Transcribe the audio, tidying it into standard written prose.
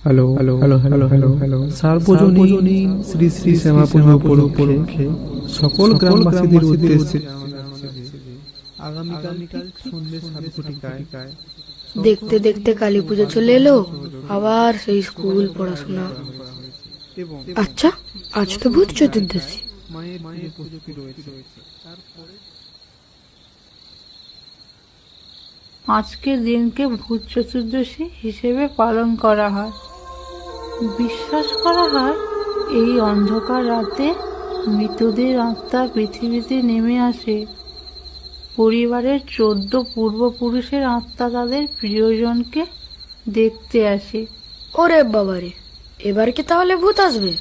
Hello hello hello hello hello hello সার্বজনীন শ্রী শ্রী শ্যামা পূজা উপলক্ষে সকল গ্রামবাসীদের উদ্দেশ্যে আগামীকাল সন্ধ্যে 7:00 দেখতে দেখতে কালী পুজো চলে এলো, আবার সেই স্কুল পড়াশোনা। আচ্ছা, আজ তো ভূত চতুর্দশী। আজকের দিনকে ভূত চতুর্দশী হিসেবে পালন করা হয়। বিশ্বাস করা হয় এই অন্ধকার রাতে মৃতদের আত্মা পৃথিবীতে নেমে আসে। পরিবারের 14 পূর্বপুরুষের আত্মা তাদের প্রিয়জনকে দেখতে আসে। ওরে বাবারে, এবার কি তাহলে ভূত আসবে?